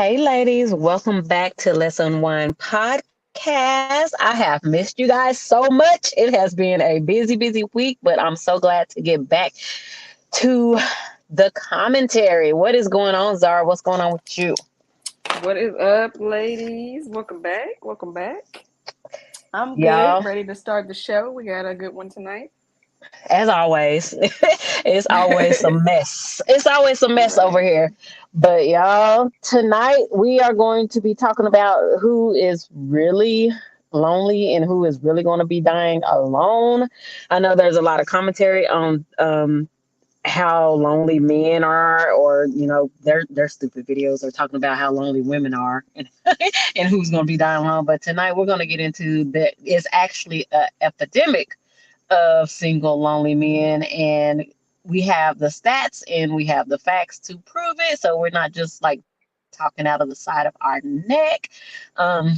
Hey, ladies, welcome back to Let's Unwind podcast. I have missed you guys so much. It has been a busy week, but I'm so glad to get back to the commentary. What is going on, Zara? What's going on with you? What is up, ladies? Welcome back. Welcome back. I'm good. Y'all, Ready to start the show. We got a good one tonight. as always, it's always a mess. It's always a mess over Right. here. But y'all, tonight we are going to be talking about who is really lonely and who is really going to be dying alone. I know there's a lot of commentary on how lonely men are, or their stupid videos are talking about how lonely women are and, and who's going to be dying alone. But tonight we're going to get into that. It's actually an epidemic of single lonely men, and we have the stats and we have the facts to prove it, so we're not just like talking out of the side of our neck. um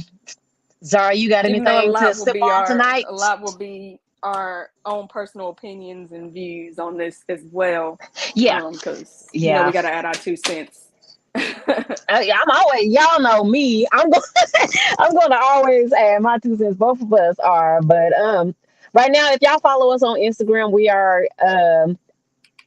Zara, you got Even though anything to sip on tonight? a lot will be our own personal opinions and views on this as well. Yeah, Because we yeah. got to add our 2 cents. Yeah, I'm always, y'all know me. I'm going, I'm going to always add my 2 cents. Both of us are, but right now, if y'all follow us on Instagram,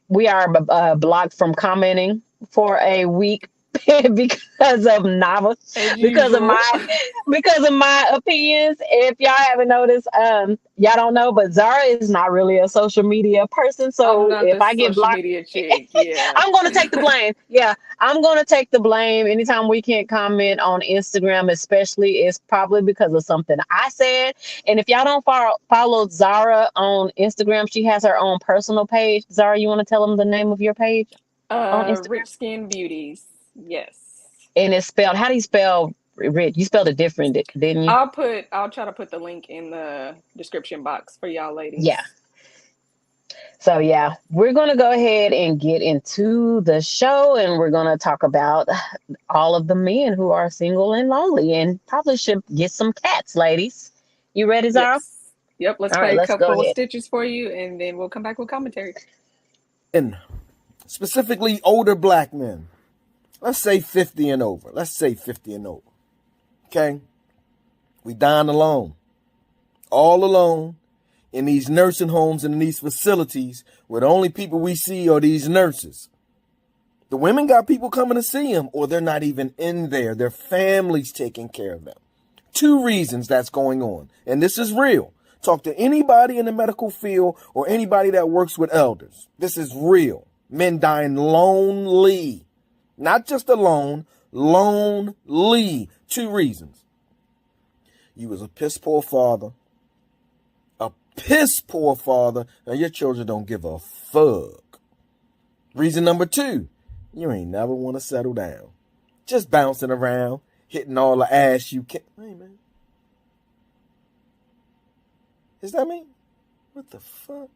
we are blocked from commenting for a week because of Nava, As because of usual. my opinions. If y'all haven't noticed, y'all don't know, but Zara is not really a social media person. I'm So not if the I get social blocked, media chick. Yeah. I'm gonna take the blame. Yeah, I'm gonna take the blame. Anytime we can't comment on Instagram, especially, it's probably because of something I said. And if y'all don't follow Zara on Instagram, she has her own personal page. Zara, you want to tell them the name of your page on Instagram? Rich Skin Beauties. Yes. And it's spelled. How do you spell rich? You spelled it different, didn't you? I'll try to put the link in the description box for y'all Yeah. ladies. So yeah, we're gonna go ahead and get into the show, and we're gonna talk about all of the men who are single and lonely, and probably should get some cats, ladies. You ready, Zara? Yes. Yep, let's All right, play a let's go couple of ahead. stitches for you and then we'll come back with commentary. Men, specifically older black men, let's say 50 and over. Let's say 50 and over. Okay? We dying alone. All alone in these nursing homes and in these facilities where the only people we see are these nurses. The women got people coming to see them, or they're not even in there. Their families taking care of them. 2 reasons that's going on. And this is real. Talk to anybody in the medical field or anybody that works with elders. This is real. Men dying lonely. Not just alone, lonely. 2 reasons. You was a piss poor father. A piss poor father. And your children don't give a fuck. Reason number 2. You ain't never want to settle down. Just bouncing around, hitting all the ass you can. Hey, man. Is that me? What the fuck?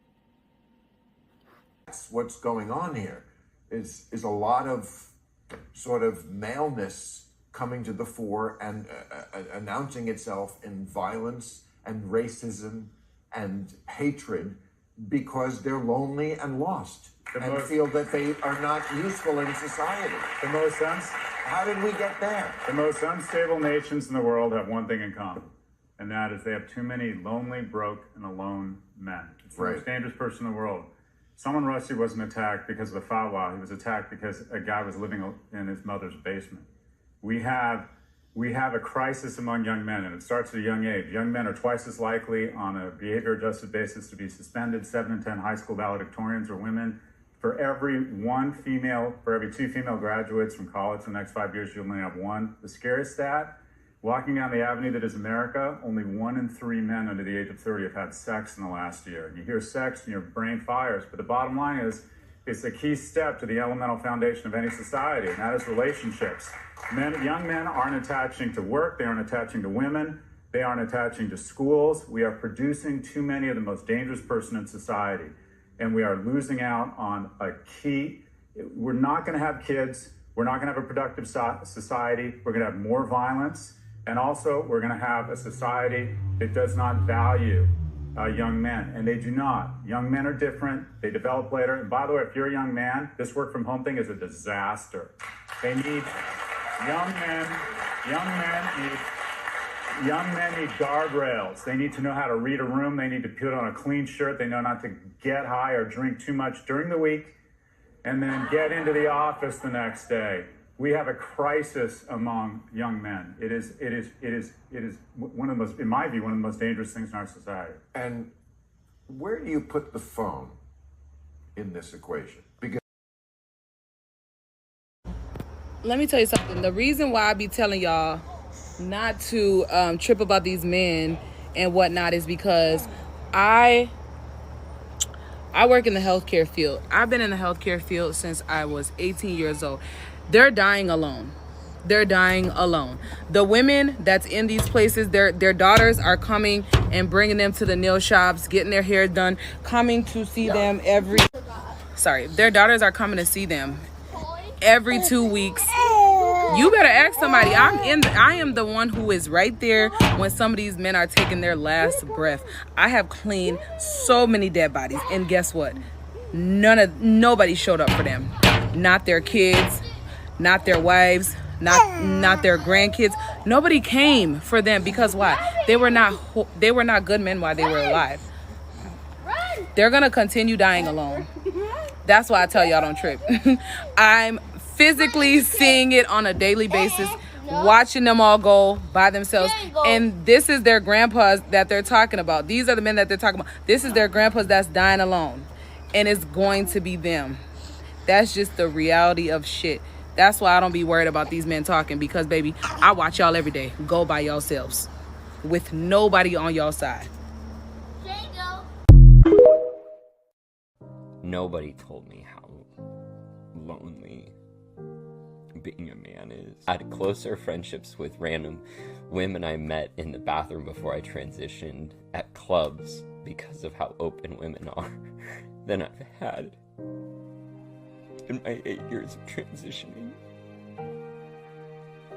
That's what's going on here is a lot of sort of maleness coming to the fore and announcing itself in violence and racism and hatred because they're lonely and lost and feel that they are not useful in society. How did we get there? The most unstable nations in the world have one thing in common, and that is they have too many lonely, broke, and alone men. It's the most dangerous person in the world. Salman Rushdie wasn't attacked because of the fatwa. He was attacked because a guy was living in his mother's basement. We have a crisis among young men, and it starts at a young age. Young men are twice as likely on a behavior-adjusted basis to be suspended. 7 in 10 high school valedictorians are women. For every 2 female graduates from college in the next 5 years, you'll only have 1. The scariest stat, walking down the avenue that is America, only 1 in 3 men under the age of 30 have had sex in the last year. And you hear sex and your brain fires, but the bottom line is, it's a key step to the elemental foundation of any society, and that is relationships. Young men aren't attaching to work, they aren't attaching to women, they aren't attaching to schools. We are producing too many of the most dangerous person in society, and we are losing out on a key. We're not gonna have kids, we're not gonna have a productive society, we're gonna have more violence, and also we're gonna have a society that does not value young men, and they do not. Young men are different, they develop later, and by the way, if you're a young man, this work from home thing is a disaster. They need Young men need guardrails. They need to know how to read a room. They need to put on a clean shirt. They know not to get high or drink too much during the week and then get into the office the next day. We have a crisis among young men. It is one of the most, in my view, one of the most dangerous things in our society. And where do you put the phone in this equation? Because let me tell you something. The reason why I be telling y'all not to trip about these men and whatnot is because I work in the healthcare field. I've been in the healthcare field since I was 18 years old. They're dying alone. They're dying alone. The women that's in these places, their daughters are coming and bringing them to the nail shops, getting their hair done, coming to see them their daughters are coming to see them every 2 weeks. You better ask somebody. I am the one who is right there when some of these men are taking their last breath. I have cleaned so many dead bodies, and guess what? Nobody showed up for them. Not their kids, not their wives, not their grandkids. Nobody came for them because why? They were not good men while they were alive. They're gonna continue dying alone. That's why I tell y'all don't trip. I'm physically seeing it on a daily basis, watching them all go by themselves. And this is their grandpas that they're talking about. These are the men that they're talking about. This is their grandpas that's dying alone. And it's going to be them. That's just the reality of shit. That's why I don't be worried about these men talking, because baby, I watch y'all every day go by yourselves with nobody on y'all side. Nobody told me how lonely being a man is. I had closer friendships with random women I met in the bathroom before I transitioned at clubs because of how open women are than I've had in my 8 years of transitioning.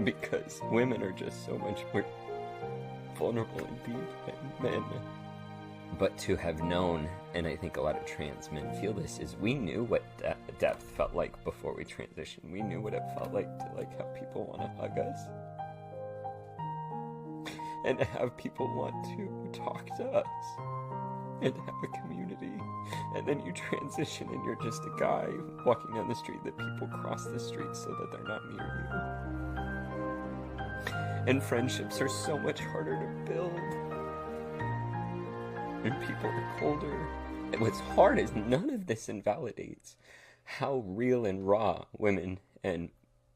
Because women are just so much more vulnerable indeed than men. But to have known, and I think a lot of trans men feel this, is we knew what depth felt like before we transitioned. We knew what it felt like to have people want to hug us. And to have people want to talk to us. And to have a community. And then you transition and you're just a guy walking down the street that people cross the street so that they're not near you. And friendships are so much harder to build. And people are colder. And what's hard is none of this invalidates how real and raw women and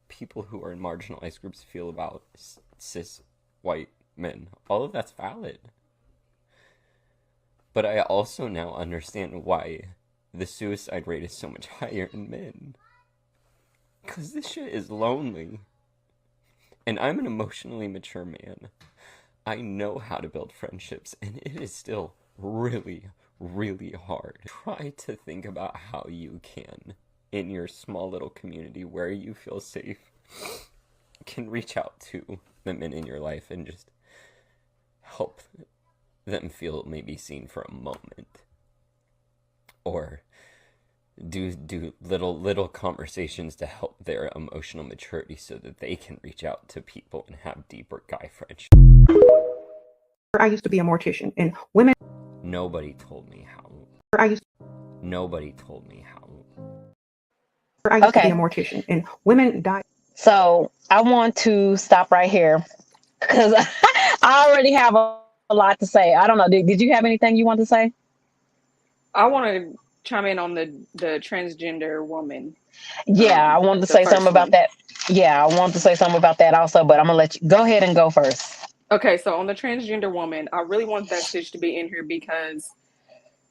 people who are in marginalized groups feel about cis white men. All of that's valid. But I also now understand why the suicide rate is so much higher in men. Because this shit is lonely. And I'm an emotionally mature man. I know how to build friendships, and it is still really, really hard. Try to think about how you can, in your small little community where you feel safe, can reach out to the men in your life and just help them feel maybe seen for a moment. Or do little conversations to help their emotional maturity so that they can reach out to people and have deeper guy friendships. I used to be a mortician, and women. Nobody told me how. Nobody told me how. I used to be a mortician, and women die. So I want to stop right here because I already have a lot to say. I don't know. Did you have anything you want to say? I want to chime in on the transgender woman. Yeah, I wanted to say something about that. Yeah, I wanted to say something about that also, but I'm going to let you go ahead and go first. Okay, so on the transgender woman, I really want that stitch to be in here because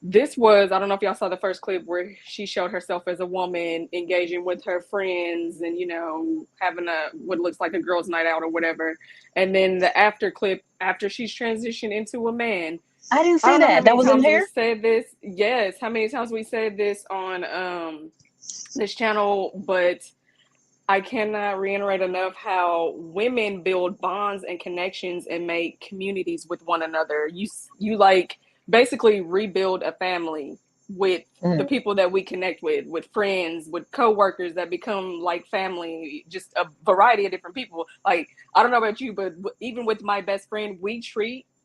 this was, I don't know if y'all saw the first clip where she showed herself as a woman engaging with her friends and, you know, having what looks like a girls' night out or whatever. And then the after clip, after she's transitioned into a man. I didn't see that. That was in here? Said this. Yes, how many times we said this on this channel, but I cannot reiterate enough how women build bonds and connections and make communities with one another. You like basically rebuild a family with the Mhm. people that we connect with friends, with coworkers that become like family, just a variety of different people. Like, I don't know about you, but even with my best friend,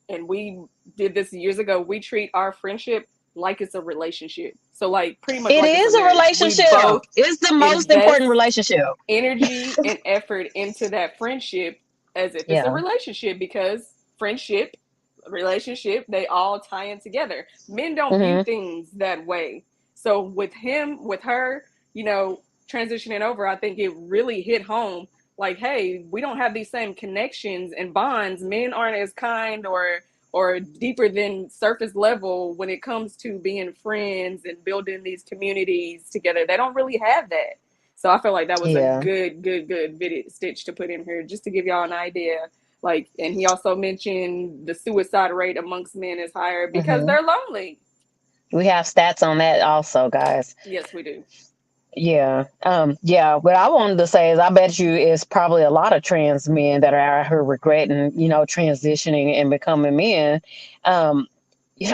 and we did this years ago, we treat our friendship like it's a relationship. So, like, pretty much It like it's a is a marriage. We relationship. both It's the most important invest relationship. energy and effort into that friendship as if it's a Yeah. relationship, because friendship, relationship, they all tie in together. Men don't view Hmm. things that way. So with him, with her, transitioning over, I think it really hit home, like, hey, we don't have these same connections and bonds. Men aren't as kind or deeper than surface level when it comes to being friends and building these communities together. They don't really have that. So I feel like that was a Yeah. good video stitch to put in here just to give y'all an idea. Like, and he also mentioned the suicide rate amongst men is higher because Hmm. they're lonely. We have stats on that also, guys. Yes, we do. Yeah. Yeah. What I wanted to say is I bet you it's probably a lot of trans men that are out here regretting, transitioning and becoming men. Um,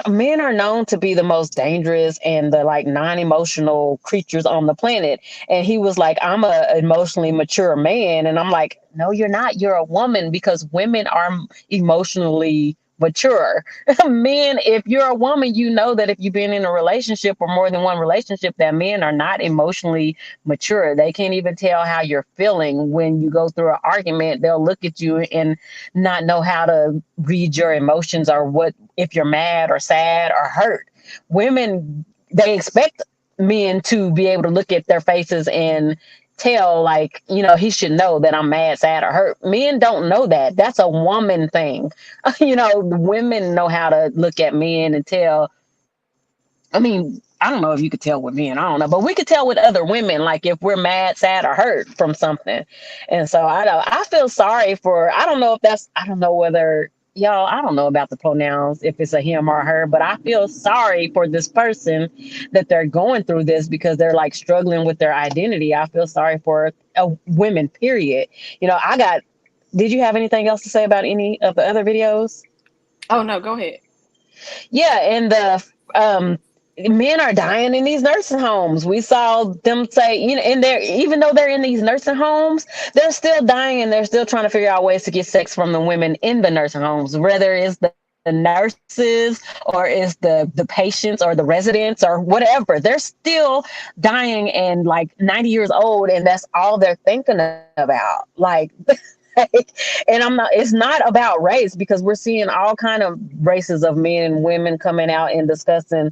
Men are known to be the most dangerous and the like non-emotional creatures on the planet. And he was like, I'm a emotionally mature man. And I'm like, no, you're not. You're a woman, because women are emotionally mature. Men, if you're a woman, you know that if you've been in a relationship or more than one relationship, that men are not emotionally mature. They can't even tell how you're feeling when you go through an argument. They'll look at you and not know how to read your emotions, or what, if you're mad or sad or hurt. Women, they expect men to be able to look at their faces and tell, like, he should know that I'm mad, sad, or hurt. Men don't know that. That's a woman thing. Women know how to look at men and tell. I mean, I don't know if you could tell with men. I don't know, but we could tell with other women, like if we're mad, sad, or hurt from something. And so I feel sorry for. I don't know if that's. I don't know whether y'all. I don't know about the pronouns, if it's a him or her, but I feel sorry for this person that they're going through this, because they're like struggling with their identity. I feel sorry for women. Period. I got. Did you have anything else to say about any of the other videos? Oh no, go ahead. Yeah, and the men are dying in these nursing homes. We saw them say, and they're, even though they're in these nursing homes, they're still dying, and they're still trying to figure out ways to get sex from the women in the nursing homes, whether it's the nurses or it's the patients or the residents or whatever. They're still dying and like 90 years old, and that's all they're thinking about. Like, and it's not about race, because we're seeing all kind of races of men and women coming out and discussing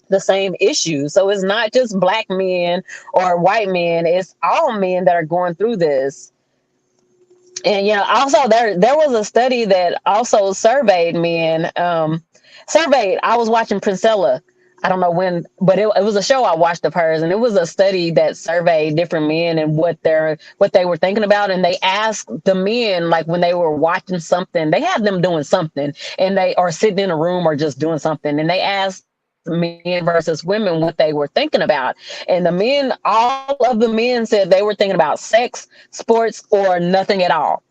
the same issues. So it's not just black men or white men, it's all men that are going through this. And also there was a study that also surveyed men. I was watching Princella. I don't know when, but it was a show I watched of hers, and it was a study that surveyed different men and what they were thinking about. And they asked the men, like, when they were watching something, they had them doing something, and they are sitting in a room or just doing something, and they asked men versus women what they were thinking about. And all of the men said they were thinking about sex, sports, or nothing at all.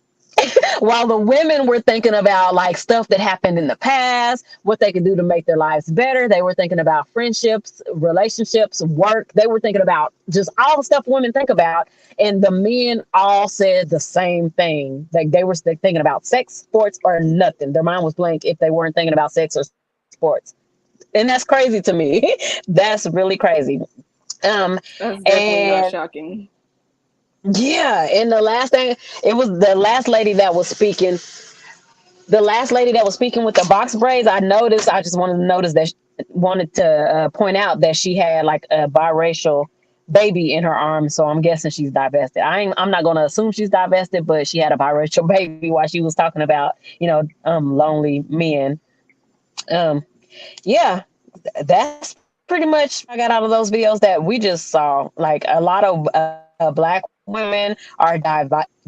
While the women were thinking about like stuff that happened in the past, what they could do to make their lives better. They were thinking about friendships, relationships, work. They were thinking about just all the stuff women think about. And the men all said the same thing. Like, they were thinking about sex, sports, or nothing. Their mind was blank if they weren't thinking about sex or sports. And that's crazy to me. That's really crazy. That's definitely And not shocking. yeah, and the last thing, it was the last lady that was speaking. The last lady that was speaking with the box braids, I noticed. I just wanted to notice that, wanted to point out that she had like a biracial baby in her arms. So I'm guessing she's divested. I'm not gonna assume she's divested, but she had a biracial baby while she was talking about lonely men. Um, yeah, that's pretty much what I got out of those videos that we just saw. Like, a lot of black women are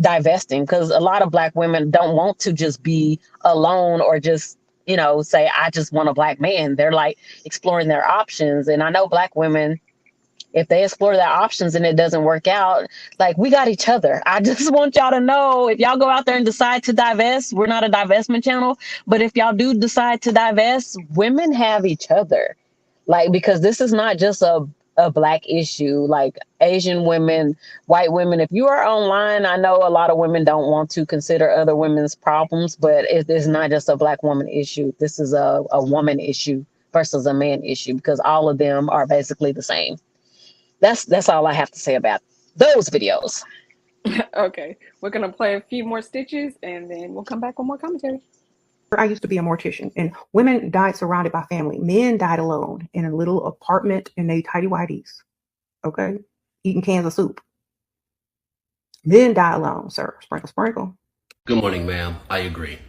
divesting, because a lot of black women don't want to just be alone, or just say, I just want a black man. They're like exploring their options. And I know black women, if they explore their options and it doesn't work out, like, we got each other. I just want y'all to know, if y'all go out there and decide to divest, we're not a divestment channel, but if y'all do decide to divest, women have each other. Like, because this is not just a black issue. Like, Asian women, white women, if you are online, I know a lot of women don't want to consider other women's problems, but it is not just a black woman issue. This is a woman issue versus a man issue, because all of them are basically the same. That's all I have to say about those videos. Okay, we're gonna play a few more stitches and then we'll come back with more commentary. I used to be a mortician, and women died surrounded by family. Men died alone in a little apartment in they tidy whities. Okay, eating cans of soup. Men die alone, sir. Sprinkle, sprinkle. Good morning, ma'am. I agree.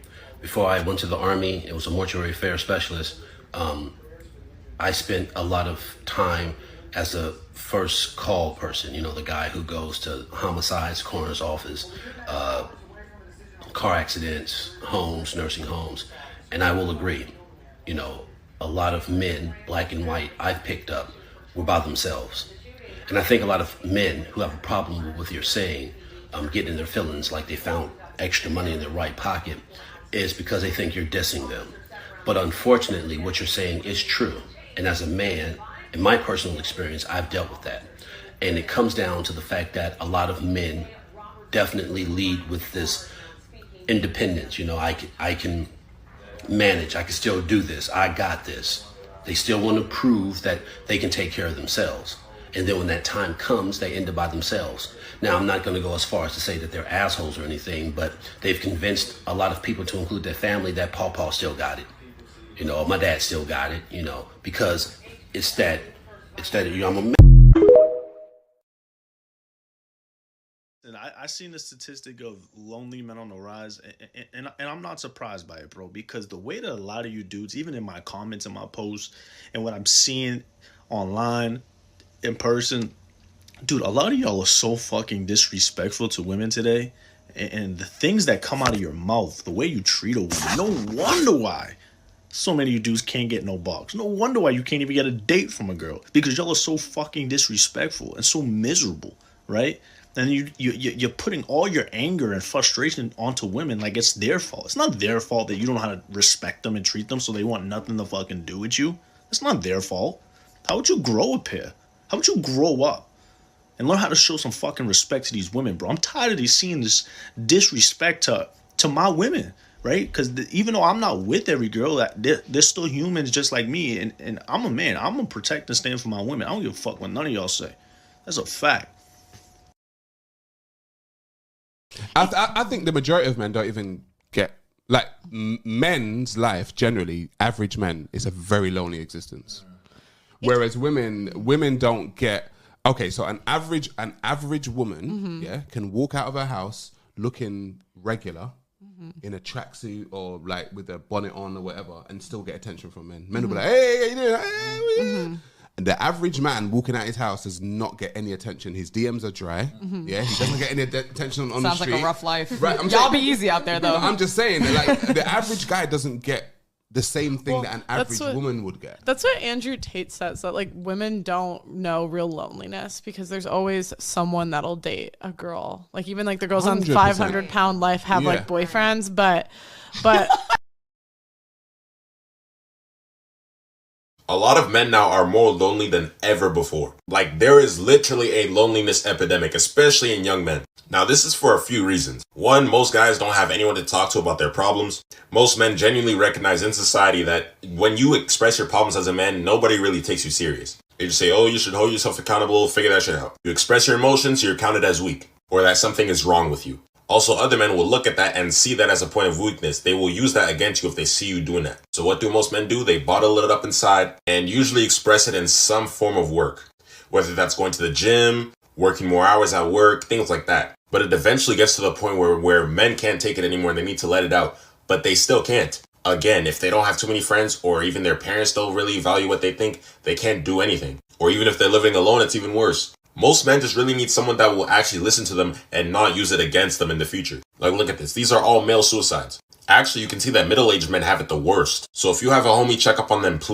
Before I went to the Army and was a mortuary affairs specialist, I spent a lot of time as a first call person, you know, the guy who goes to homicides, coroner's office, car accidents, homes, nursing homes. And I will agree, you know, a lot of men, black and white, I've picked up were by themselves. And I think a lot of men who have a problem with what you're saying, getting in their feelings like they found extra money in their right pocket, is because they think you're dissing them. But unfortunately, what you're saying is true. And as a man, in my personal experience, I've dealt with that. And it comes down to the fact that a lot of men definitely lead with this independence. You know, I can manage, I can still do this, I got this. They still want to prove that they can take care of themselves. And then when that time comes, they end up by themselves. Now, I'm not going to go as far as to say that they're assholes or anything, but they've convinced a lot of people, to include their family, that Paw still got it. You know, my dad still got it, you know, because it's that, you know, I'm a man. And I seen the statistic of lonely men on the rise, and I'm not surprised by it, bro, because the way that a lot of you dudes, even in my comments and my posts, and what I'm seeing online, in person, dude, a lot of y'all are so fucking disrespectful to women today, and the things that come out of your mouth, the way you treat a woman, no wonder why so many of you dudes can't get no box. No wonder why you can't even get a date from a girl, because y'all are so fucking disrespectful and so miserable, right? And you're putting all your anger and frustration onto women like it's their fault. It's not their fault that you don't know how to respect them and treat them, so they want nothing to fucking do with you. It's not their fault. How would you grow up here? How would you grow up and learn how to show some fucking respect to these women, bro? I'm tired of these seeing this disrespect to my women, right? Because even though I'm not with every girl, they're still humans just like me, and I'm a man. I'm gonna protect and stand for my women. I don't give a fuck what none of y'all say. That's a fact. I think the majority of men don't even get, like, men's life generally, average men, is a very lonely existence. Whereas women don't get, okay, so an average woman, yeah, can walk out of her house looking regular in a tracksuit or like with a bonnet on or whatever and still get attention from men. Men will be like, hey, how you doing? Hey, what you doing? And the average man walking out his house does not get any attention. His DMs are dry. Yeah, he doesn't get any attention on the street. Sounds like a rough life. Right, Y'all be easy out there, though. I'm just saying, like, the average guy doesn't get the same thing that an average woman would get. That's what Andrew Tate says, that like women don't know real loneliness because there's always someone that'll date a girl. Like even like the girls 100%. On 500 Pound Life have like boyfriends, but a lot of men now are more lonely than ever before. Like, there is literally a loneliness epidemic, especially in young men. Now, this is for a few reasons. One, most guys don't have anyone to talk to about their problems. Most men genuinely recognize in society that when you express your problems as a man, nobody really takes you serious. They just say, oh, you should hold yourself accountable, figure that shit out. You express your emotions, you're counted as weak, or that something is wrong with you. Also, other men will look at that and see that as a point of weakness. They will use that against you if they see you doing that. So what do most men do? They bottle it up inside and usually express it in some form of work. Whether that's going to the gym, working more hours at work, things like that. But it eventually gets to the point where men can't take it anymore and they need to let it out. But they still can't. Again, if they don't have too many friends or even their parents don't really value what they think, they can't do anything. Or even if they're living alone, it's even worse. Most men just really need someone that will actually listen to them and not use it against them in the future. Like, look at this. These are all male suicides. Actually, you can see that middle-aged men have it the worst. So if you have a homie, check up on them, please.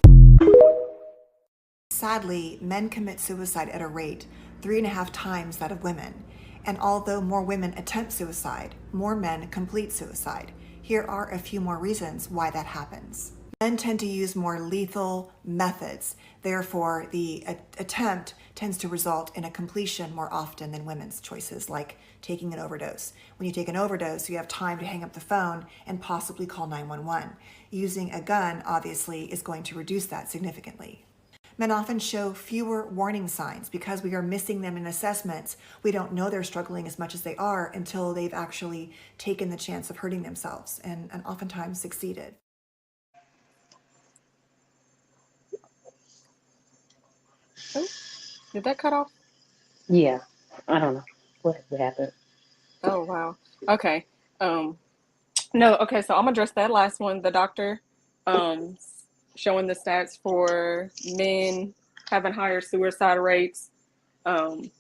Sadly, men commit suicide at a rate 3.5 times that of women. And although more women attempt suicide, more men complete suicide. Here are a few more reasons why that happens. Men tend to use more lethal methods. Therefore, the attempt tends to result in a completion more often than women's choices, like taking an overdose. When you take an overdose, you have time to hang up the phone and possibly call 911. Using a gun, obviously, is going to reduce that significantly. Men often show fewer warning signs because we are missing them in assessments. We don't know they're struggling as much as they are until they've actually taken the chance of hurting themselves and oftentimes succeeded. Oh, did that cut off? Yeah, I don't know what happened. Oh wow. Okay. No, okay, so I'm gonna address that last one. The doctor um showing the stats for men having higher suicide rates. Um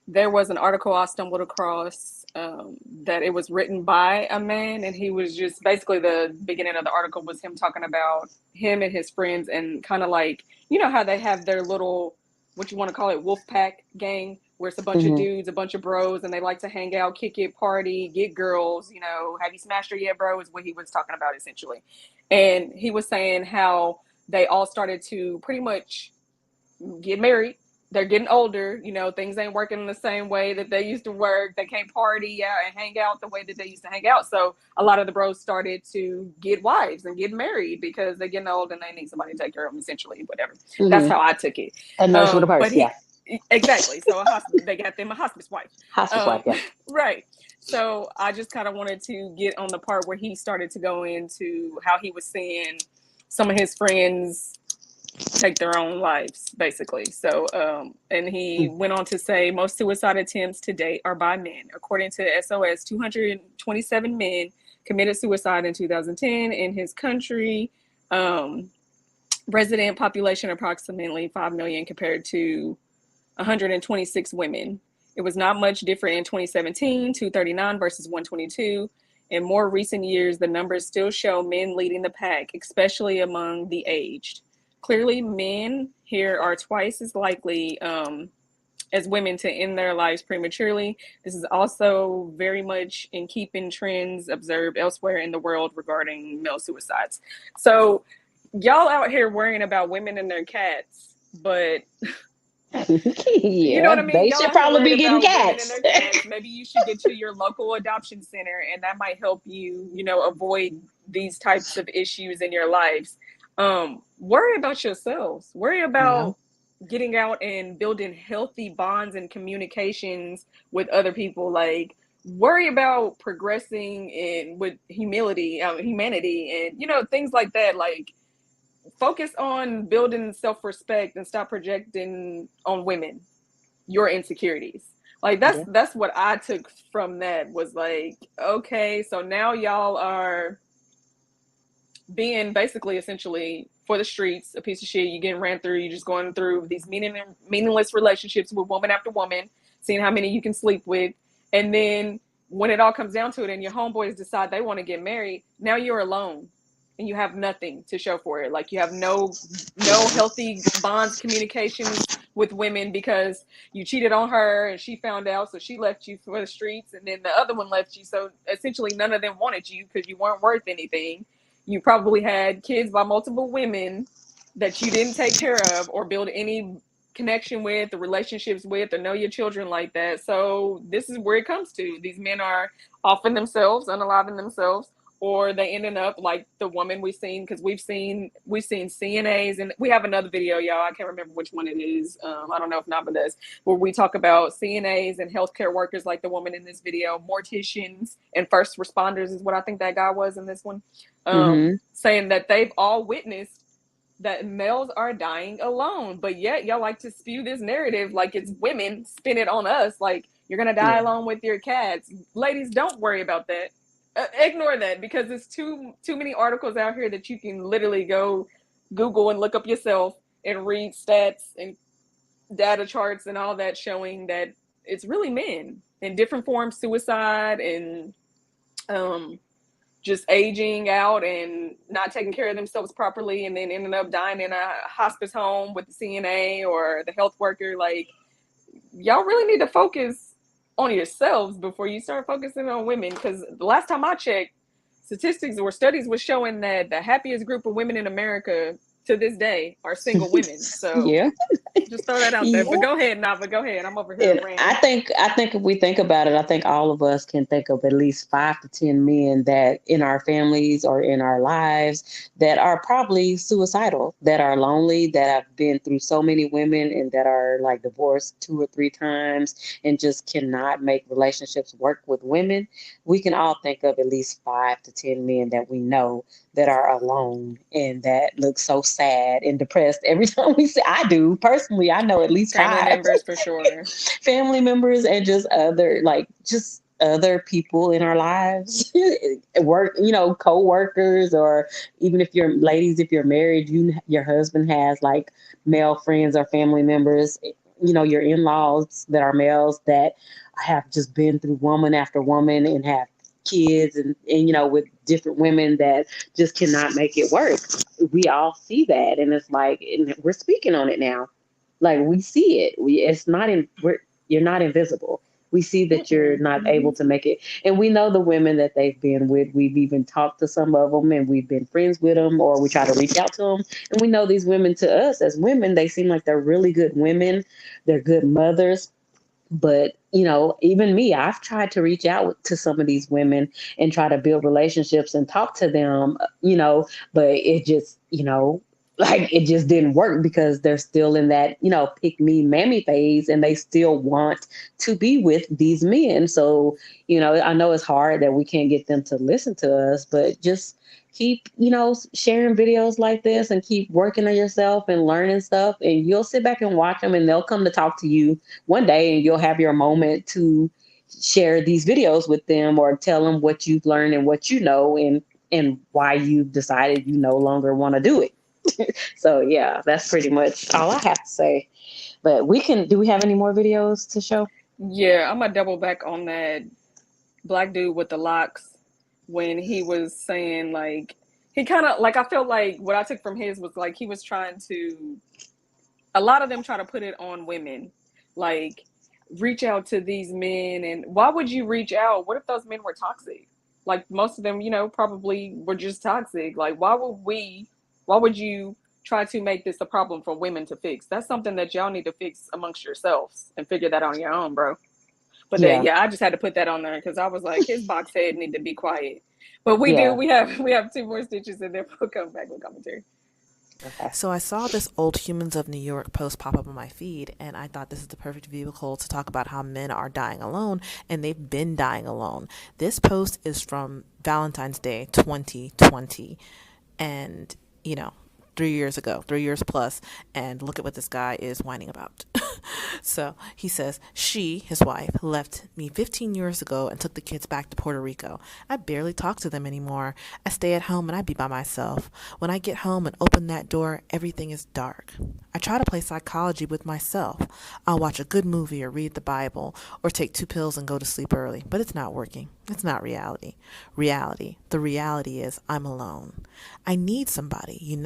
there was an article I stumbled across that it was written by a man, and he was just basically the beginning of the article was him talking about him and his friends, and kind of like, you know how they have their little, what you want to call it, wolf pack gang, where it's a bunch of Mm-hmm. dudes, a bunch of bros, and they like to hang out, kick it, party, get girls. You know, have you smashed her yet, bro? Is what he was talking about essentially, and he was saying how they all started to pretty much get married. They're getting older, you know, things ain't working in the same way that they used to work. They can't party out and hang out the way that they used to hang out. So a lot of the bros started to get wives and get married because they're getting old and they need somebody to take care of them, essentially, whatever. Mm-hmm. That's how I took it. A nurse with a purse, But he, yeah. exactly. So they got them a hospice wife. Hospice wife, yeah. Right. So I just kind of wanted to get on the part where he started to go into how he was seeing some of his friends take their own lives, basically. So, and he went on to say most suicide attempts to date are by men. According to SOS, 227 men committed suicide in 2010 in his country. Resident population approximately 5 million compared to 126 women. It was not much different in 2017, 239 versus 122. In more recent years, the numbers still show men leading the pack, especially among the aged. Clearly, men here are twice as likely as women to end their lives prematurely. This is also very much in keeping trends observed elsewhere in the world regarding male suicides. So, y'all out here worrying about women and their cats, but you know what I mean? They Y'all should out here probably worried be getting about women and cats. their cats. Maybe you should get to your local adoption center, and that might help you, you know, avoid these types of issues in your lives. Worry about yourselves. Worry about getting out and building healthy bonds and communications with other people. Like, worry about progressing in with humanity, and, you know, things like that. Like, focus on building self-respect and stop projecting on women your insecurities. Like, that's what I took from that, was like, okay, so now y'all are being basically essentially for the streets a piece of shit. You getting ran through, you just going through these meaningless relationships with woman after woman, seeing how many you can sleep with, and then when it all comes down to it and your homeboys decide they want to get married, now you're alone and you have nothing to show for it. Like, you have no healthy bonds, communications with women, because you cheated on her and she found out, so she left you for the streets, and then the other one left you. So essentially none of them wanted you because you weren't worth anything. You probably had kids by multiple women that you didn't take care of or build any connection with or relationships with or know your children like that. So this is where it comes to. These men are offing themselves, unaliving themselves, or they ending up like the woman we've seen, because we've seen CNAs, and we have another video, y'all. I can't remember which one it is. I don't know if Nava does, where we talk about CNAs and healthcare workers, like the woman in this video, morticians and first responders is what I think that guy was in this one, saying that they've all witnessed that males are dying alone, but yet y'all like to spew this narrative like it's women, spin it on us like you're gonna die alone with your cats. Ladies, don't worry about that. Ignore that, because there's too many articles out here that you can literally go Google and look up yourself and read stats and data charts and all that, showing that it's really men in different forms, suicide and just aging out and not taking care of themselves properly, and then ending up dying in a hospice home with the CNA or the health worker. Like, y'all really need to focus on yourselves before you start focusing on women, because the last time I checked, statistics or studies was showing that the happiest group of women in America to this day are single women. So Yeah. just throw that out there. Yeah. But go ahead, Nava. Go ahead. I'm over here And ranting. I think if we think about it, I think all of us can think of at least 5 to 10 men that in our families or in our lives that are probably suicidal, that are lonely, that have been through so many women and that are like divorced 2 or 3 times and just cannot make relationships work with women. We can all think of at least 5 to 10 men that we know that are alone and that look so sad and depressed every time we see. I do personally. I know at least Family 5 members for sure. family members and just other people in our lives, work, co-workers, or even if you're ladies, if you're married, your husband has like male friends or family members, your in-laws that are males that have just been through woman after woman and have kids and with different women that just cannot make it work. We all see that, and it's like, and we're speaking on it now. Like, we see it. You're not invisible. We see that you're not able to make it. And we know the women that they've been with. We've even talked to some of them and we've been friends with them, or we try to reach out to them. And we know these women, to us as women, they seem like they're really good women. They're good mothers. But, even me, I've tried to reach out to some of these women and try to build relationships and talk to them, but it just, like, it just didn't work because they're still in that, pick me mammy phase, and they still want to be with these men. So, I know it's hard that we can't get them to listen to us, but just keep, sharing videos like this and keep working on yourself and learning stuff. And you'll sit back and watch them and they'll come to talk to you one day, and you'll have your moment to share these videos with them or tell them what you've learned and what you know, and why you've decided you no longer want to do it. So yeah, that's pretty much all I have to say. But do we have any more videos to show? Yeah, I'm gonna double back on that black dude with the locks when he was saying, like, he kind of, like, I felt like what I took from his was like he was trying to, a lot of them try to put it on women, like, reach out to these men. And why would you reach out? What if those men were toxic? Like, most of them, probably were just toxic. Like, why would you try to make this a problem for women to fix? That's something that y'all need to fix amongst yourselves and figure that out on your own, bro. But then, Yeah. yeah, I just had to put that on there because I was like, his box head need to be quiet. But Yeah. we have 2 more stitches in there. We'll come back with commentary. Okay. So I saw this Old Humans of New York post pop up on my feed, and I thought this is the perfect vehicle to talk about how men are dying alone, and they've been dying alone. This post is from Valentine's Day 2020, and 3 years ago, 3 years plus, and look at what this guy is whining about. So he says, she, his wife, left me 15 years ago and took the kids back to Puerto Rico. I barely talk to them anymore. I stay at home and I be by myself. When I get home and open that door, everything is dark. I try to play psychology with myself. I'll watch a good movie or read the Bible or take 2 pills and go to sleep early, but it's not working. It's not reality. The reality is I'm alone. I need somebody,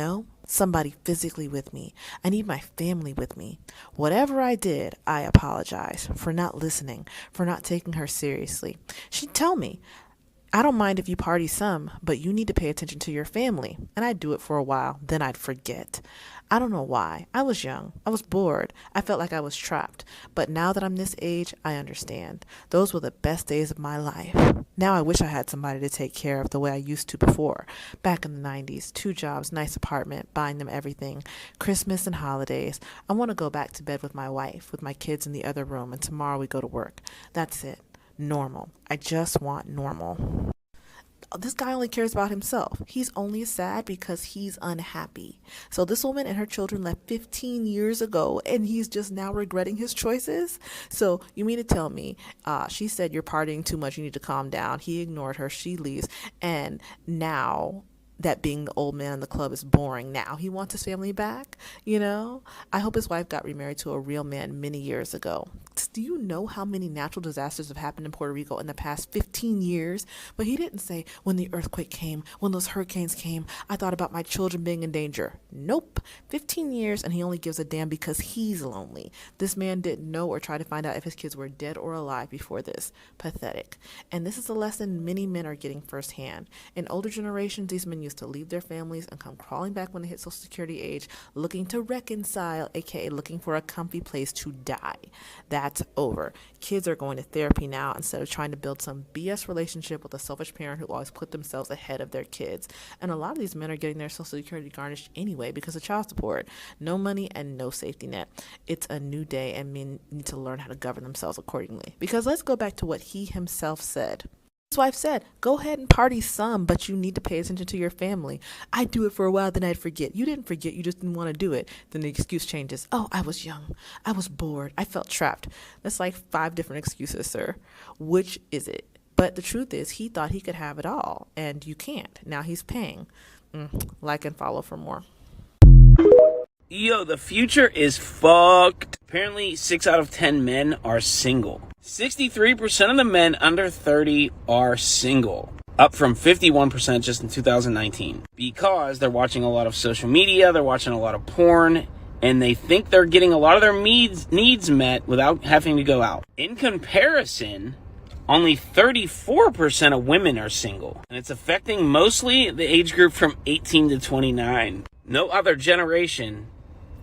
somebody physically with me. I need my family with me. Whatever I did, I apologize for not listening, for not taking her seriously. She'd tell me, I don't mind if you party some, but you need to pay attention to your family. And I'd do it for a while, then I'd forget. I don't know why. I was young. I was bored. I felt like I was trapped. But now that I'm this age, I understand. Those were the best days of my life. Now I wish I had somebody to take care of the way I used to before. Back in the 90s, 2 jobs, nice apartment, buying them everything. Christmas and holidays. I want to go back to bed with my wife, with my kids in the other room, and tomorrow we go to work. That's it. Normal. I just want normal. This guy only cares about himself. He's only sad because he's unhappy. So this woman and her children left 15 years ago, and he's just now regretting his choices? So you mean to tell me, she said, you're partying too much, you need to calm down. He ignored her, she leaves, and now that being the old man in the club is boring. Now he wants his family back, I hope his wife got remarried to a real man many years ago. asked, do you know how many natural disasters have happened in Puerto Rico in the past 15 years? But he didn't say, when the earthquake came, when those hurricanes came, I thought about my children being in danger. Nope. 15 years, and he only gives a damn because he's lonely. This man didn't know or try to find out if his kids were dead or alive before this. Pathetic. And this is a lesson many men are getting firsthand. In older generations, these men used to leave their families and come crawling back when they hit Social Security age, looking to reconcile, aka looking for a comfy place to die. That's over. Kids are going to therapy now instead of trying to build some BS relationship with a selfish parent who always put themselves ahead of their kids. And a lot of these men are getting their Social Security garnished anyway because of child support. No money and no safety net. It's a new day, and men need to learn how to govern themselves accordingly. Because let's go back to what he himself said. His wife said, go ahead and party some, but you need to pay attention to your family. I'd do it for a while, then I'd forget. You didn't forget, you just didn't want to do it. Then the excuse changes. Oh, I was young. I was bored. I felt trapped. That's like 5 different excuses, sir. Which is it? But the truth is, he thought he could have it all, and you can't. Now he's paying. Like and follow for more. Yo, the future is fucked. Apparently, 6 out of 10 men are single. 63% of the men under 30 are single, up from 51% just in 2019. Because they're watching a lot of social media, they're watching a lot of porn, and they think they're getting a lot of their needs met without having to go out. In comparison, only 34% of women are single, and it's affecting mostly the age group from 18 to 29. No other generation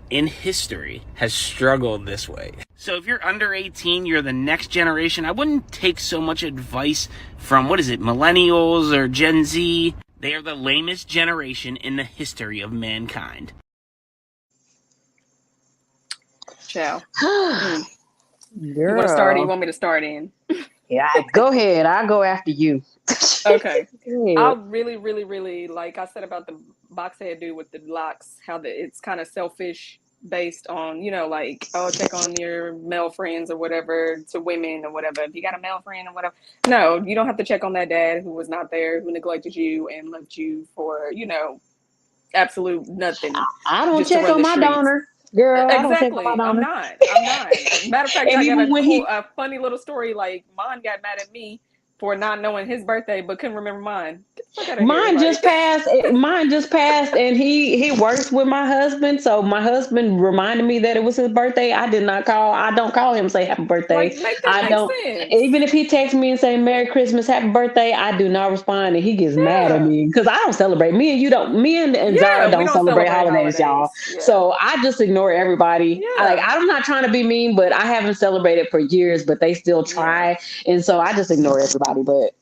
in history has struggled this way. So if you're under 18, you're the next generation. I wouldn't take so much advice from, millennials or Gen Z. They are the lamest generation in the history of mankind. Ciao. Girl. You want to start or you want me to start in? Yeah, go ahead. I'll go after you. Okay. I really, really, really, like I said about the box head dude with the locks, how it's kind of selfish based on, check on your male friends or whatever to women or whatever. If you got a male friend or whatever. No, you don't have to check on that dad who was not there, who neglected you and left you for, absolute nothing. I don't check on my donor. Girl, exactly. I don't check on my donor. I'm not. Matter of fact, I got a funny little story. Like, mine got mad at me for not knowing his birthday, but couldn't remember mine. Mine just passed, and he works with my husband. So my husband reminded me that it was his birthday. I did not call. I don't call him and say happy birthday. Make sense. Even if he texts me and say Merry Christmas, happy birthday, I do not respond, and he gets mad at me because I don't celebrate. Me and you don't. Me and Zara don't celebrate holidays, y'all. Yeah. So I just ignore everybody. Yeah. I'm not trying to be mean, but I haven't celebrated for years, but they still try, and so I just ignore everybody. But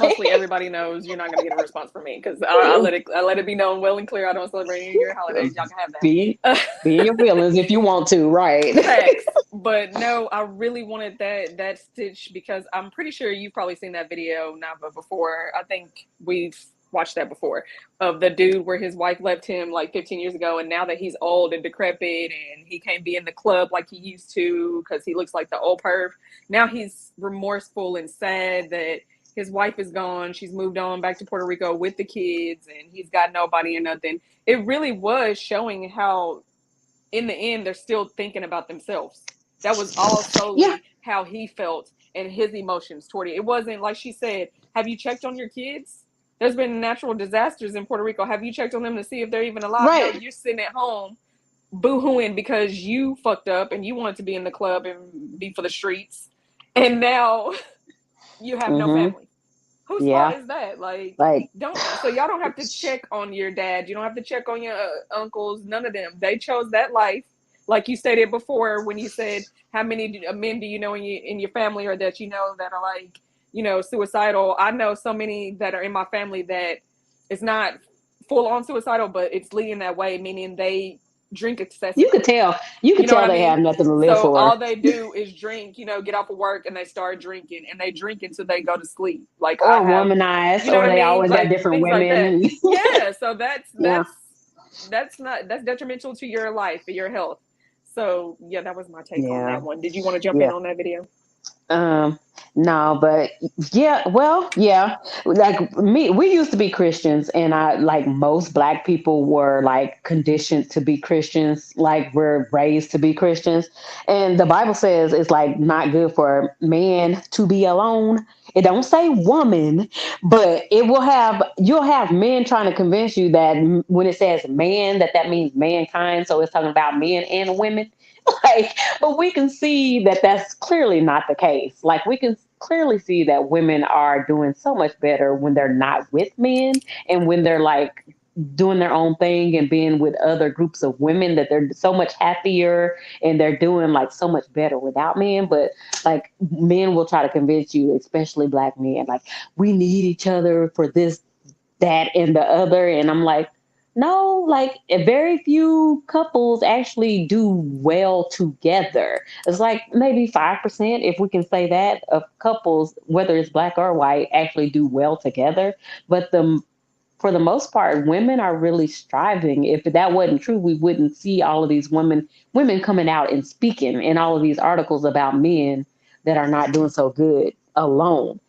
mostly everybody knows you're not going to get a response from me because I let it be known well and clear I don't celebrate any of your holidays. Y'all can have that. Be in your feelings if you want to, right? Facts. But no, I really wanted that stitch because I'm pretty sure you've probably seen that video before. I think we've watched that before of the dude where his wife left him like 15 years ago, and now that he's old and decrepit and he can't be in the club like he used to because he looks like the old perv. Now he's remorseful and sad that his wife is gone. She's moved on back to Puerto Rico with the kids, and he's got nobody or nothing. It really was showing how, in the end, they're still thinking about themselves. That was all solely how he felt and his emotions toward it. It wasn't like she said, have you checked on your kids? There's been natural disasters in Puerto Rico. Have you checked on them to see if they're even alive? Right. No, you're sitting at home boo-hooing because you fucked up and you wanted to be in the club and be for the streets. And now you have no family. Whose fault is that? Like so y'all don't have to check on your dad. You don't have to check on your uncles. None of them. They chose that life. Like you stated before when you said, how many men do you know in your family or that you know that are like, suicidal? I know so many that are in my family that it's not full on suicidal, but it's leading that way, meaning they drink excessively. You could tell they have nothing to live for. So all they do is drink, get off of work and they start drinking, and they drink until they go to sleep. Like or womanize, or they always got different women. Yeah, so that's detrimental to your life, your health. So that was my take on that one. Did you want to jump in on that video? No, but yeah, well, yeah. Like me, we used to be Christians, and I like most black people were like conditioned to be Christians, like we're raised to be Christians. And the Bible says it's like not good for man to be alone. It don't say woman, but you'll have men trying to convince you that when it says man, that means mankind. So it's talking about men and women. Like, but we can see that that's clearly not the case. Like, we can clearly see that women are doing so much better when they're not with men, and when they're like doing their own thing and being with other groups of women, that they're so much happier and they're doing like so much better without men. But like, men will try to convince you, especially black men, like we need each other for this, that, and the other. And I'm like, no, like very few couples actually do well together. It's like maybe 5%, if we can say that, of couples, whether it's black or white, actually do well together. But for the most part, women are really striving. If that wasn't true, we wouldn't see all of these women coming out and speaking in all of these articles about men that are not doing so good alone.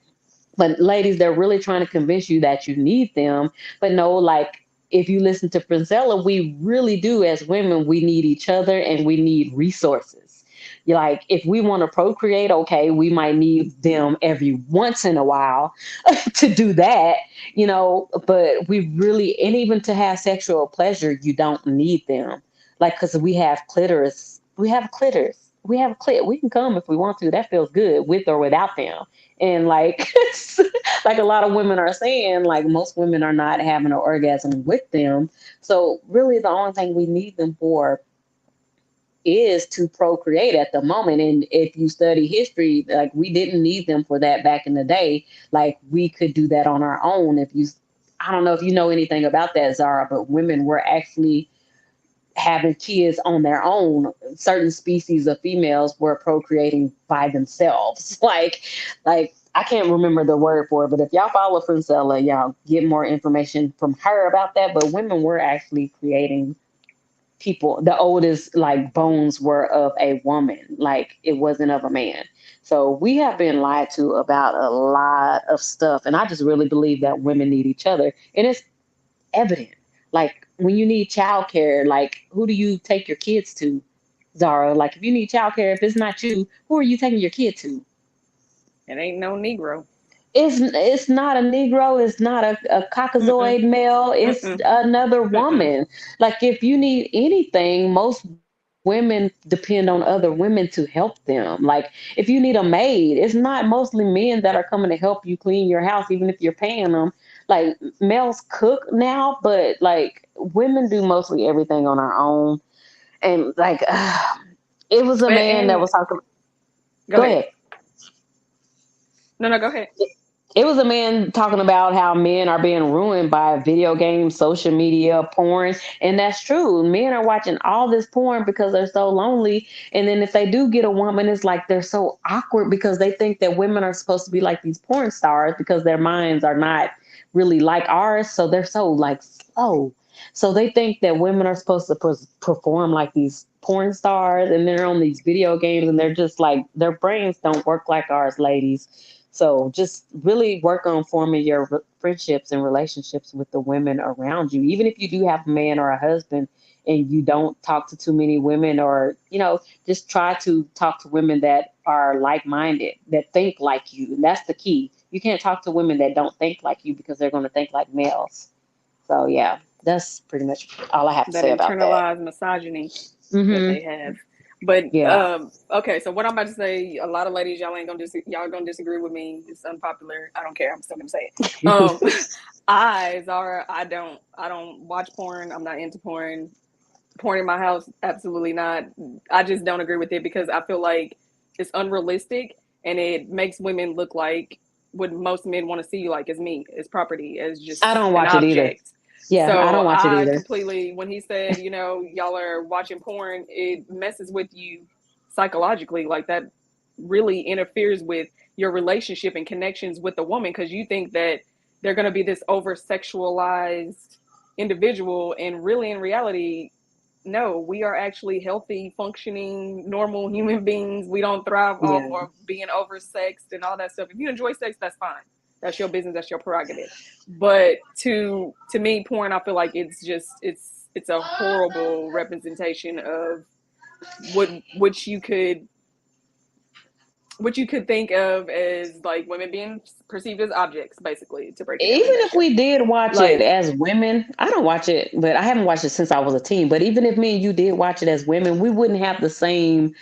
But ladies, they're really trying to convince you that you need them. But no, like if you listen to Francella, we really do, as women, we need each other and we need resources. Like if we want to procreate, okay, we might need them every once in a while to do that, but we really, and even to have sexual pleasure, you don't need them. Like, because we have clitoris, we have a clit, we can come if we want to. That feels good with or without them. And like, like a lot of women are saying, like most women are not having an orgasm with them. So really the only thing we need them for is to procreate at the moment. And if you study history, like we didn't need them for that back in the day. Like we could do that on our own. I don't know if you know anything about that, Zara, but women were actually having kids on their own. Certain species of females were procreating by themselves. Like I can't remember the word for it, but if y'all follow Francella, y'all get more information from her about that. But women were actually creating people. The oldest like bones were of a woman, like it wasn't of a man. So we have been lied to about a lot of stuff. And I just really believe that women need each other. And it's evident. Like when you need childcare, like who do you take your kids to, Zara? Like if you need childcare, if it's not you, who are you taking your kid to? It ain't no Negro. It's not a Negro. It's not a Mm-mm. Caucasoid male. It's Mm-mm. another Mm-mm. woman. Like if you need anything, most women depend on other women to help them. Like if you need a maid, it's not mostly men that are coming to help you clean your house, even if you're paying them. Like males cook now, but like women do mostly everything on our own. And like it was a man that And was talking. go Go ahead. ahead. No, no, go ahead. It was a man talking about how men are being ruined by video games, social media, porn. And that's true. Men are watching all this porn because they're so lonely. And then if they do get a woman, it's like they're so awkward because they think that women are supposed to be like these porn stars because their minds are not really like ours. So they're so like slow. So they think that women are supposed to perform like these porn stars, and they're on these video games and they're just like, their brains don't work like ours, ladies. So just really work on forming your friendships and relationships with the women around you. Even if you do have a man or a husband and you don't talk to too many women, or, just try to talk to women that are like-minded, that think like you. And that's the key. You can't talk to women that don't think like you because they're going to think like males. So yeah, that's pretty much all I have to That say about that. internalized misogyny that Hmm. they have. But Yeah. okay, so what I'm about to say, a lot of ladies, y'all gonna disagree with me. It's unpopular. I don't care. I'm still gonna say it. I don't watch porn. I'm not into porn. Porn in my house, absolutely not. I just don't agree with it because I feel like it's unrealistic and it makes women look like what most men want to see like as me, as property, as I just don't an watch it either. object. Yeah, I So don't watch it I either. completely, when he said, y'all are watching porn, it messes with you psychologically. Like that really interferes with your relationship and connections with the woman because you think that they're going to be this over sexualized individual. And really, in reality, no, we are actually healthy, functioning, normal human beings. We don't thrive off Yeah. of being oversexed and all that stuff. If you enjoy sex, that's fine. That's your business. That's your prerogative. But to me, porn, I feel like it's a horrible representation of what you could think of as like women being perceived as objects, basically, to break it down Even in a if nutshell. we did watch it Like, as women, I don't watch it, but I haven't watched it since I was a teen. But even if me and you did watch it as women, we wouldn't have the same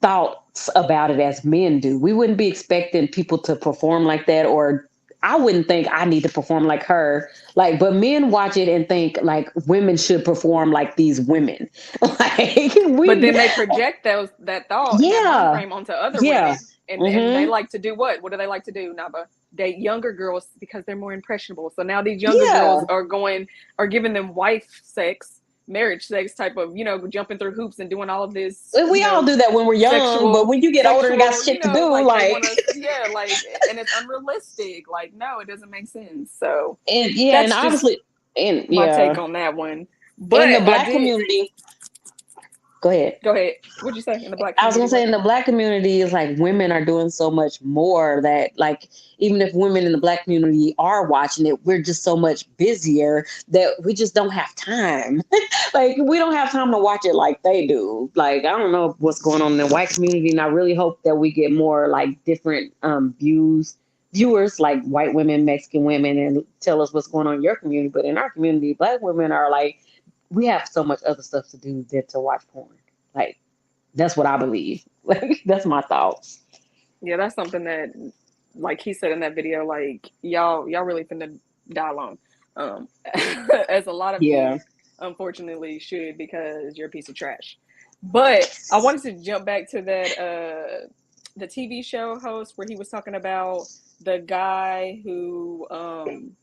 thoughts about it as men do. We wouldn't be expecting people to perform like that, or I wouldn't think I need to perform like her. Like, but men watch it and think like women should perform like these women. Like but we, then they project that thought and that mind yeah, frame onto other yeah. women, and they Mm-hmm. like to do what? What do they like to do, Naba? Date younger girls because they're more impressionable. So now these younger Yeah. girls are giving them wife sex, marriage sex type of, jumping through hoops and doing all of this, We all do that when we're young, but when you get older and got sexual, shit to do, like they like, want to, yeah, like, and it's unrealistic. Like, no, it doesn't make sense. So and yeah, and that's just obviously, and my take yeah, on that one. in the But I black did community, go ahead. go ahead. What'd you say in the black I was gonna community? say What? in the black community is like women are doing so much more that like even if women in the black community are watching it, we're just so much busier that we just don't have time. Like we don't have time to watch it like they do. Like I don't know what's going on in the white community, and I really hope that we get more like different viewers like white women, Mexican women, and tell us what's going on in your community. But in our community, black women are like we have so much other stuff to do than to watch porn. Like that's what I believe. Like that's my thoughts. Yeah, that's something that, like he said in that video, like y'all really finna die alone. As a lot of Yeah. you unfortunately should, because you're a piece of trash. But I wanted to jump back to that the TV show host where he was talking about the guy who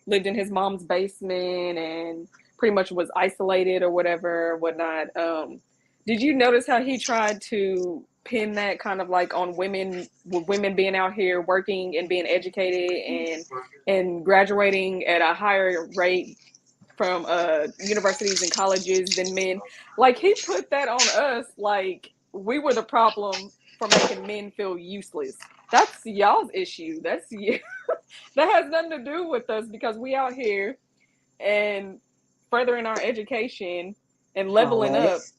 lived in his mom's basement and pretty much was isolated or whatever, whatnot. Did you notice how he tried to pin that kind of like on women, with women being out here working and being educated and graduating at a higher rate from universities and colleges than men? Like he put that on us, like we were the problem for making men feel useless. That's y'all's issue. That's you. That has nothing to do with us, because we out here and furthering our education and leveling up. Always.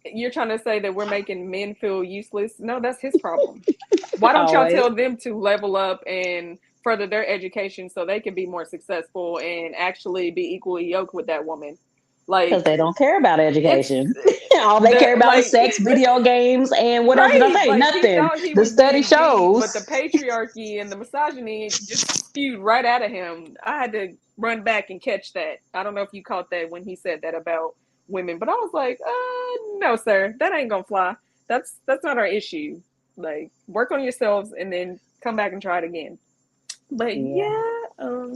You're trying to say that we're making men feel useless? No, that's his problem. Why don't y'all Always. tell them to level up and further their education so they can be more successful and actually be equally yoked with that woman? Because Like, they don't care about it's education. All they care about is sex, video games, and what else did I right. say? Like he Nothing. thought he The was study being deep, but the shows. patriarchy and the misogyny just spewed right out of him. I had to run back and catch that. I don't know if you caught that when he said that about women, but I was like, no, sir, that ain't gonna fly. That's not our issue. Like, work on yourselves and then come back and try it again. But Yeah. yeah,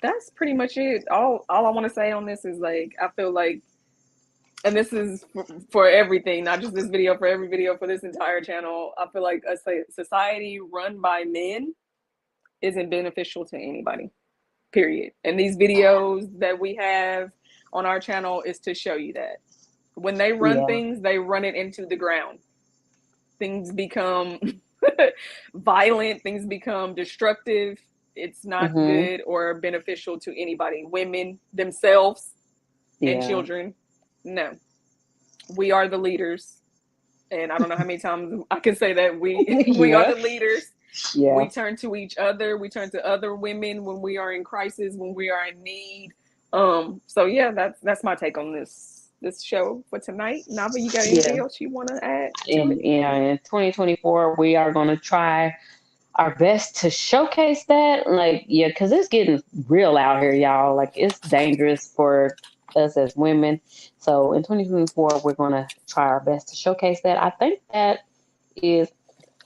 that's pretty much it. All I want to say on this is, like, I feel like, and this is for everything, not just this video, for every video for this entire channel, I feel like a society run by men isn't beneficial to anybody, period. And these videos that we have on our channel is to show you that when they run Yeah. things, they run it into the ground. Things become violent, things become destructive. It's not Mm-hmm. good or beneficial to anybody, women themselves and Yeah. children. No, we are the leaders, and I don't know how many times I can say that we are Yeah. the leaders. Yeah. We turn to each other. We turn to other women when we are in crisis, when we are in need. So yeah, that's my take on this show for tonight. Nava, you got Yeah. anything else you want to add to And it? yeah, in 2024, we are going to try our best to showcase that. Like, yeah, because it's getting real out here, y'all. Like, it's dangerous for us as women. So in 2024, we're going to try our best to showcase that. I think that is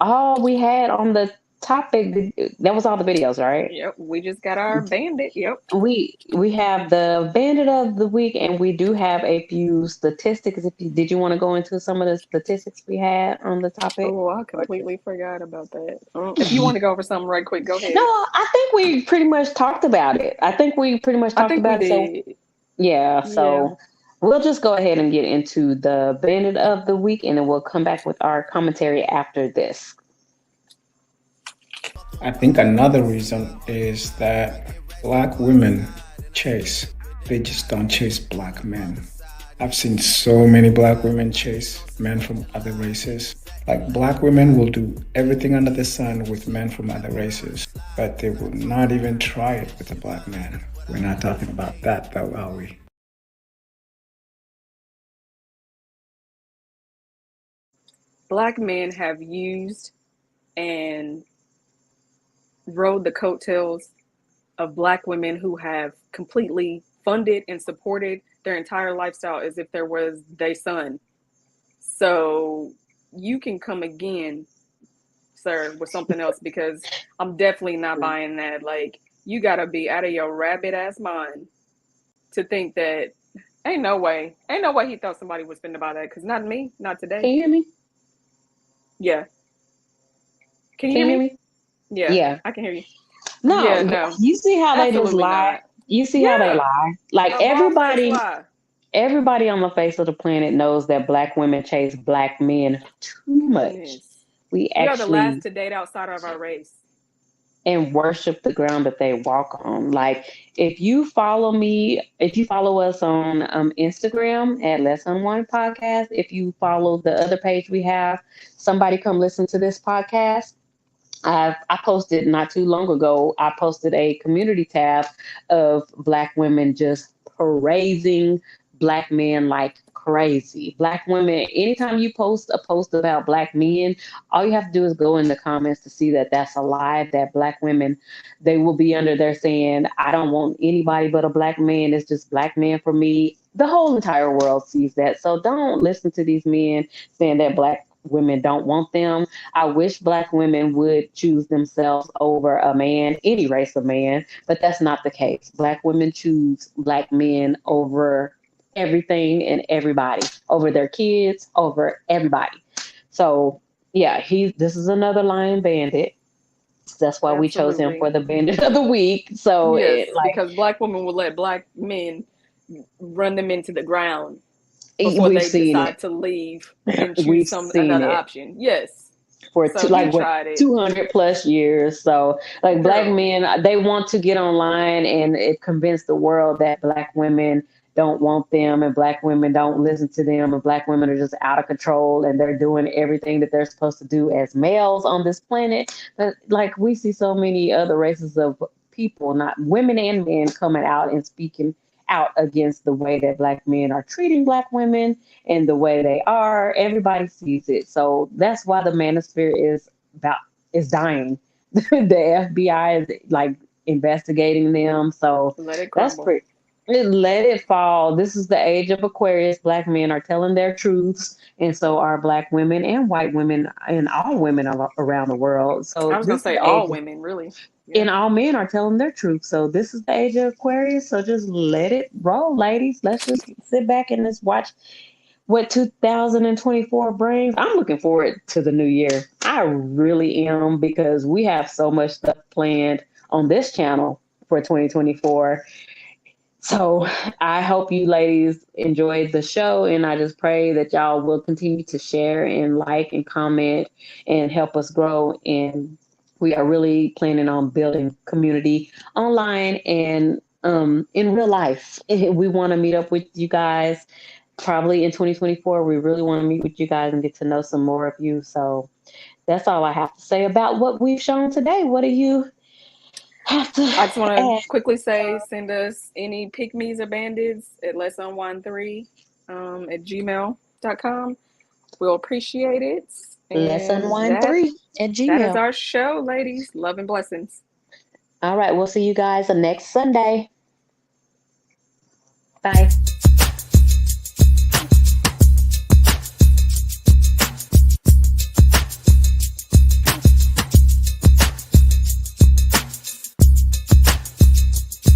all we had on the topic. That was all the videos, right? Yep, we just got our bandit. Yep. We have the bandit of the week, and we do have a few statistics. Did you want to go into some of the statistics we had on the topic? Oh, I completely forgot about that. If you want to go over something right quick, go No, ahead. I think we pretty much talked about it. I think we pretty much I talked think we about it. So did. yeah, Yeah. so we'll just go ahead and get into the bandit of the week, and then we'll come back with our commentary after this. I think another reason is that black women chase. They just don't chase black men. I've seen so many black women chase men from other races. Like, black women will do everything under the sun with men from other races, but they will not even try it with a black man. We're not talking about that though, are we? Black men have used and rode the coattails of black women who have completely funded and supported their entire lifestyle as if there was their son. So you can come again, sir, with something else, because I'm definitely not buying that. Like, you gotta be out of your rabbit ass mind to think that ain't no way he thought somebody was finna buy that, because not me, not today. Can you hear me? Yeah. Can you hear me? Yeah, Yeah. I can hear you. No, Yeah, no. you see how they just Absolutely lie? not. You see how they Yeah. lie? Like, A bald-faced everybody lie. on the face of the planet knows that black women chase black men too much. Goodness. We We are the last actually to date outside of our race. and worship the ground that they walk on. Like, if you follow us on Instagram at Less Than One Podcast, if you follow the other page we have, Somebody Come Listen to This Podcast, I posted not too long ago, I posted a community tab of black women just praising black men like crazy. Black women, anytime you post a post about black men, all you have to do is go in the comments to see that that's a lie, that black women, they will be under there saying, I don't want anybody but a black man. It's just black men for me. The whole entire world sees that. So don't listen to these men saying that black women don't want them. I wish black women would choose themselves over a man, any race of man, but that's not the case. Black women choose black men over everything and everybody, over their kids, over everybody. So yeah, this is another lying bandit. That's why we chose him for Absolutely. the bandit of the week. So Yes, because black women will let black men run them into the ground before we've they seen decide it. to leave and We've choose seen another it option. Yes. for So he like what tried it. 200 plus years. So like black Girl. men, they want to get online and it convince the world that black women don't want them and black women don't listen to them and black women are just out of control and they're doing everything that they're supposed to do as males on this planet. But like, we see so many other races of people, not women and men, coming out and speaking out against the way that black men are treating black women and the way they are. Everybody sees it. So that's why the manosphere is dying. The FBI is like investigating them. So Let it that's crumble. pretty. Let it fall. This is the age of Aquarius. Black men are telling their truths, and so are black women and white women and all women around the world. So I was gonna this is say the age all of, women, really. Yeah. and all men are telling their truth. So this is the age of Aquarius. So just let it roll, ladies. Let's just sit back and just watch what 2024 brings. I'm looking forward to the new year. I really am, because we have so much stuff planned on this channel for 2024. So I hope you ladies enjoyed the show, and I just pray that y'all will continue to share and like and comment and help us grow. And we are really planning on building community online and in real life. We want to meet up with you guys probably in 2024. We really want to meet with you guys and get to know some more of you. So that's all I have to say about what we've shown today. What do you have to I just want to add? quickly say, send us any pick me's or bandits at lesson13 at gmail.com. We'll appreciate it. And that Lesson13 at is Gmail. our show, ladies. Love and blessings. All right, we'll see you guys next Sunday. Bye.